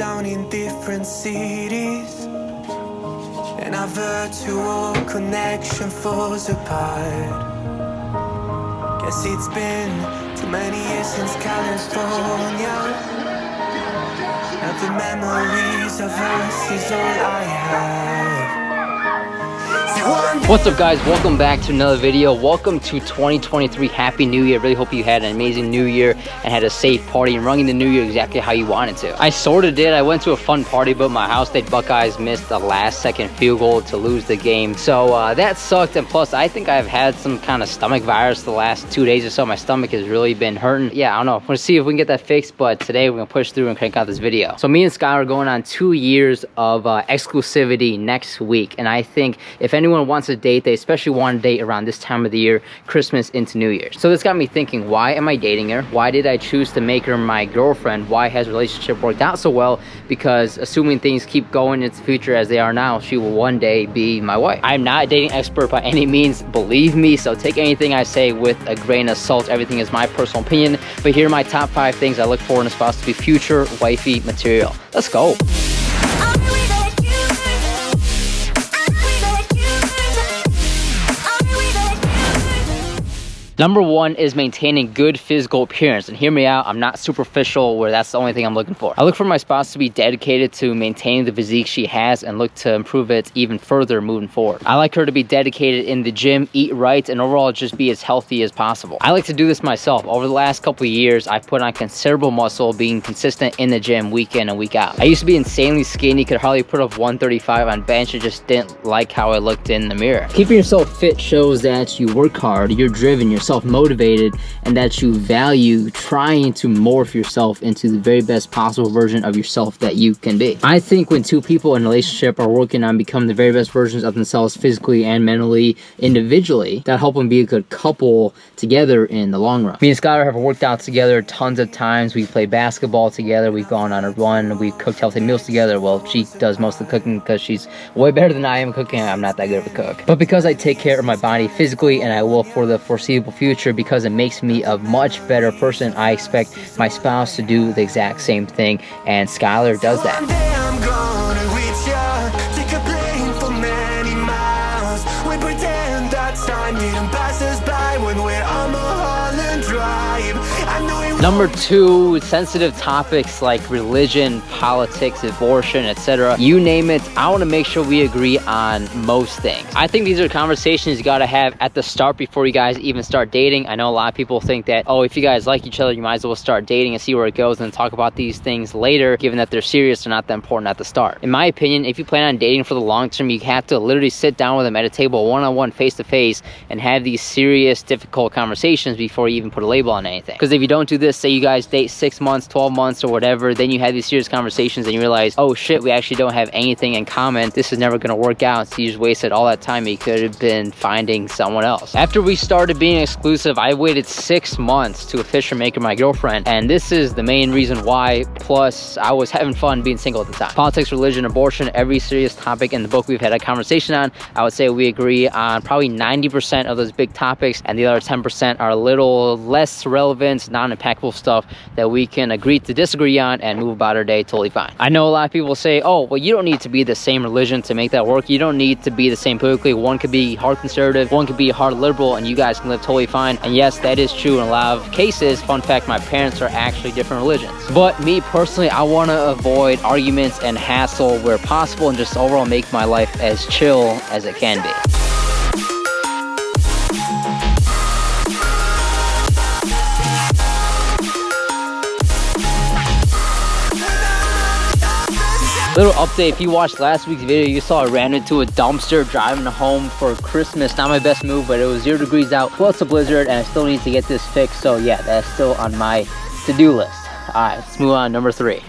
down in different cities, and our virtual connection falls apart. Guess it's been too many years since California. Now the memories of us is all I have. What's up, guys? Welcome back to another video. Welcome to 2023. Happy New Year. Really hope you had an amazing New Year and had a safe party and running the New Year exactly how you wanted to. I sort of did. I went to a fun party, but my Ohio State Buckeyes missed the last-second field goal to lose the game. So that sucked. And plus, I think I've had some kind of stomach virus the last 2 days or so. My stomach has really been hurting. Yeah, I don't know. We're going to see if we can get that fixed, but today we're going to push through and crank out this video. So me and Sky are going on 2 years of exclusivity next week. And I think if anyone wants to date, they especially want to date around this time of the year, Christmas into New Year's. So this got me thinking, why am I dating her? Why did I choose to make her my girlfriend? Why has the relationship worked out so well? Because assuming things keep going into the future as they are now, she will one day be my wife. I'm not a dating expert by any means, believe me, so take anything I say with a grain of salt. Everything is my personal opinion, but here are my top 5 things I look for in a spouse to be future wifey material. Let's go. Number 1 is maintaining good physical appearance. And hear me out, I'm not superficial where that's the only thing I'm looking for. I look for my spouse to be dedicated to maintaining the physique she has and look to improve it even further moving forward. I like her to be dedicated in the gym, eat right, and overall just be as healthy as possible. I like to do this myself. Over the last couple of years, I've put on considerable muscle being consistent in the gym week in and week out. I used to be insanely skinny, could hardly put up 135 on bench and just didn't like how I looked in the mirror. Keeping yourself fit shows that you work hard, you're driven, you're self-motivated, and that you value trying to morph yourself into the very best possible version of yourself that you can be. I think when two people in a relationship are working on becoming the very best versions of themselves physically and mentally, individually, that'll help them be a good couple together in the long run. Me and Skylar have worked out together tons of times. We've played basketball together, we've gone on a run, we've cooked healthy meals together. Well, she does most of the cooking because she's way better than I am cooking. I'm not that good of a cook. But because I take care of my body physically, and I will for the foreseeable future, because it makes me a much better person, I expect my spouse to do the exact same thing, and Skylar does that. One day I'm gonna reach ya, take a plane for many miles. We pretend that time didn't pass us by when we're on Mulholland Drive. I know it. Number 2, sensitive topics like religion, politics, abortion, etc. You name it, I want to make sure we agree on most things. I think these are conversations you got to have at the start before you guys even start dating. I know a lot of people think that, oh, if you guys like each other, you might as well start dating and see where it goes and talk about these things later, given that they're serious or not that important at the start. In my opinion, if you plan on dating for the long term, you have to literally sit down with them at a table, one-on-one, face-to-face, and have these serious, difficult conversations before you even put a label on anything. Because if you don't do this, say you guys date 6 months, 12 months, or whatever, then you have these serious conversations and you realize, oh shit, we actually don't have anything in common. This is never going to work out. So you just wasted all that time. You could have been finding someone else. After we started being exclusive, I waited 6 months to officially make her my girlfriend, and this is the main reason why. Plus, I was having fun being single at the time. Politics, religion, abortion, every serious topic in the book we've had a conversation on. I would say we agree on probably 90% of those big topics, and the other 10% are a little less relevant, non-impactful stuff that we can agree to disagree on and move about our day totally fine. I know a lot of people say, oh, well, you don't need to be the same religion to make that work. You don't need to be the same politically. One could be hard conservative, one could be hard liberal, and you guys can live totally fine. And yes, that is true in a lot of cases. Fun fact, my parents are actually different religions. But me personally, I want to avoid arguments and hassle where possible and just overall make my life as chill as it can be. Little update, if you watched last week's video, you saw I ran into a dumpster driving home for Christmas. Not my best move, but it was 0 degrees out, plus a blizzard, and I still need to get this fixed. So yeah, that's still on my to-do list. All right, let's move on. Number 3.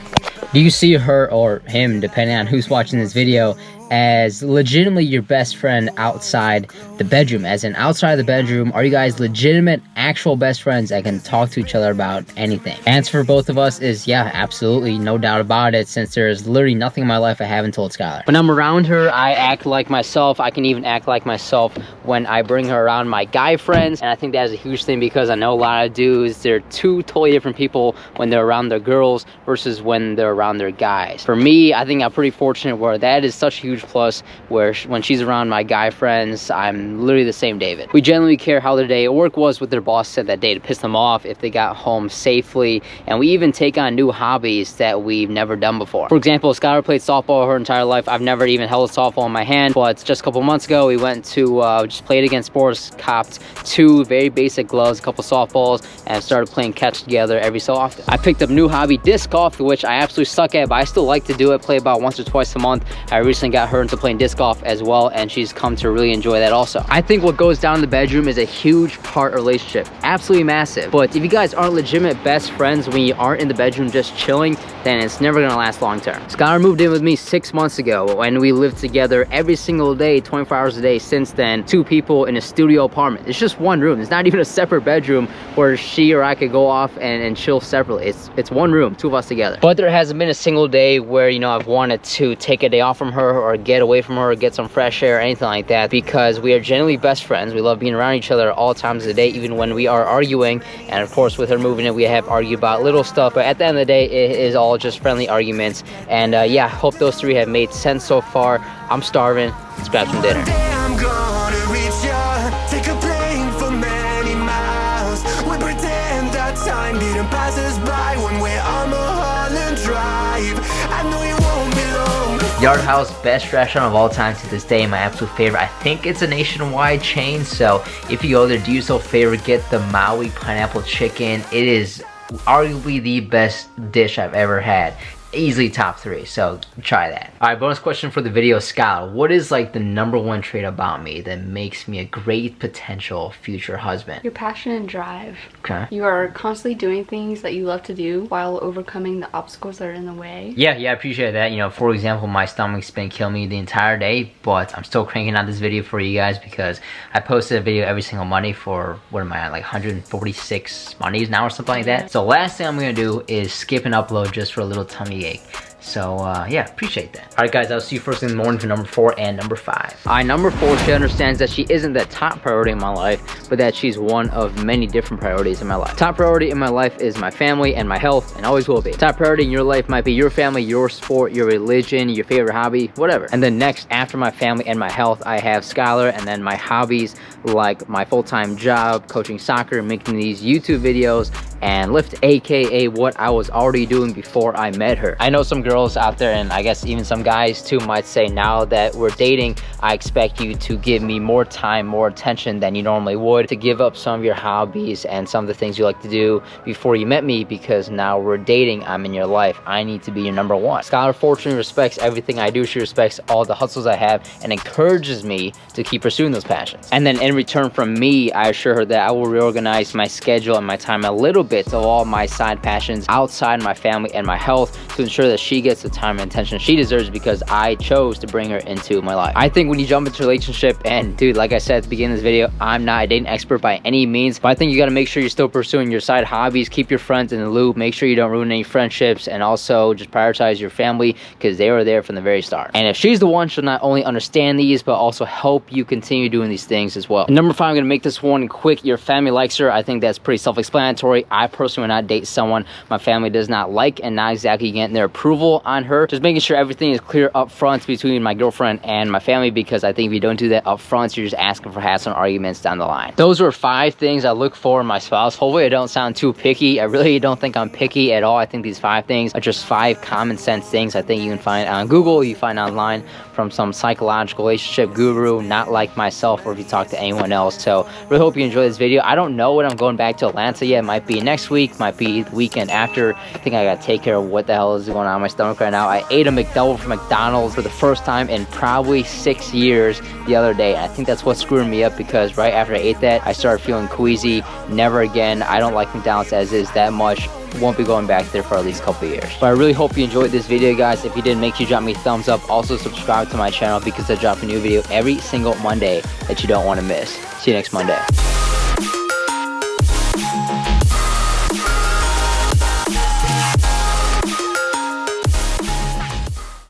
Do you see her or him, depending on who's watching this video, as legitimately your best friend outside the bedroom? As in outside the bedroom, are you guys legitimate, actual best friends that can talk to each other about anything? Answer for both of us is yeah, absolutely, no doubt about it, since there's literally nothing in my life I haven't told Skylar. When I'm around her, I act like myself. I can even act like myself when I bring her around my guy friends, and I think that is a huge thing because I know a lot of dudes, they're two totally different people when they're around their girls versus when they're around their guys. For me, I think I'm pretty fortunate where that is such a huge plus, where when she's around my guy friends, I'm literally the same David. We genuinely care how their day at work was, what their boss said that day to piss them off, if they got home safely, and we even take on new hobbies that we've never done before. For example, Skylar played softball her entire life. I've never even held a softball in my hand, but just a couple months ago, we went to just played against sports, copped 2 very basic gloves, a couple softballs, and started playing catch together every so often. I picked up a new hobby, disc golf, which I absolutely suck at, but I still like to do it, play about once or twice a month. I recently got her into playing disc golf as well, and she's come to really enjoy that also. I think what goes down in the bedroom is a huge part of a relationship, absolutely massive. But if you guys aren't legitimate best friends when you aren't in the bedroom just chilling, then it's never gonna last long term. Skylar moved in with me 6 months ago, and we lived together every single day, 24 hours a day since then. 2 people in a studio apartment. It's just one room. It's not even a separate bedroom where she or I could go off and chill separately. It's one room, 2 of us together. But there hasn't been a single day where, you know, I've wanted to take a day off from her or get away from her or get some fresh air or anything like that, because we are generally best friends. We love being around each other all times of the day, even when we are arguing. And of course, with her moving in, we have argued about little stuff, but at the end of the day, it is all just friendly arguments. And yeah, hope those 3 have made sense so far. I'm starving. Let's grab some dinner. I'm gonna reach ya, take a plane for many miles. We pretend that time didn't pass us by when we're on Mulholland Drive. I know it won't be long. Yard House, best restaurant of all time to this day, my absolute favorite. I think it's a nationwide chain, so if you go there, do yourself a favor, get the Maui pineapple chicken. It is arguably the best dish I've ever had. Easily top 3, so try that. All right, bonus question for the video, Skylar. What is like the #1 trait about me that makes me a great potential future husband? Your passion and drive. Okay. You are constantly doing things that you love to do while overcoming the obstacles that are in the way. Yeah, I appreciate that. You know, for example, my stomach's been killing me the entire day, but I'm still cranking out this video for you guys because I posted a video every single Monday for, what am I at, like 146 Mondays now or something like that. So last thing I'm gonna do is skip an upload just for a little tummy ache. So yeah, appreciate that. All right guys, I'll see you first in the morning for number 4 and number 5. All right, number 4, she understands that she isn't the top priority in my life, but that she's one of many different priorities in my life. Top priority in my life is my family and my health, and always will be. Top priority in your life might be your family, your sport, your religion, your favorite hobby, whatever. And then next, after my family and my health, I have Skylar, and then my hobbies like my full-time job, coaching soccer, making these YouTube videos, and lift, aka what I was already doing before I met her. I know some girls out there, and I guess even some guys too, might say now that we're dating, I expect you to give me more time, more attention than you normally would, to give up some of your hobbies and some of the things you like to do before you met me, because now we're dating, I'm in your life, I need to be your #1. Skylar fortunately respects everything I do. She respects all the hustles I have and encourages me to keep pursuing those passions. And then in return from me, I assure her that I will reorganize my schedule and my time a little bit of all my side passions outside my family and my health to ensure that she gets the time and attention she deserves, because I chose to bring her into my life. I think when you jump into a relationship, and dude, like I said at the beginning of this video, I'm not a dating expert by any means, but I think you got to make sure you're still pursuing your side hobbies, keep your friends in the loop, make sure you don't ruin any friendships, and also just prioritize your family because they were there from the very start. And if she's the one, she'll not only understand these, but also help you continue doing these things as well. And number 5, I'm going to make this one quick. Your family likes her. I think that's pretty self-explanatory. I personally would not date someone my family does not like and not exactly getting their approval on her. Just making sure everything is clear up front between my girlfriend and my family, because I think if you don't do that up front, you're just asking for hassle and arguments down the line. Those were 5 things I look for in my spouse. Hopefully I don't sound too picky. I really don't think I'm picky at all. I think these 5 things are just 5 common sense things I think you can find on Google, you find online from some psychological relationship guru, not like myself or if you talk to anyone else. So really hope you enjoy this video. I don't know when I'm going back to Atlanta yet. It might be next week, might be the weekend after. I think I gotta take care of what the hell is going on in my stomach right now. I ate a McDouble from McDonald's for the first time in probably 6 years the other day. I think that's what's screwing me up, because right after I ate that, I started feeling queasy. Never again. I don't like McDonald's as is that much. won't be going back there for at least a couple years. But I really hope you enjoyed this video, guys. If you did, make sure you drop me a thumbs up. Also subscribe to my channel because I drop a new video every single Monday that you don't want to miss. See you next Monday.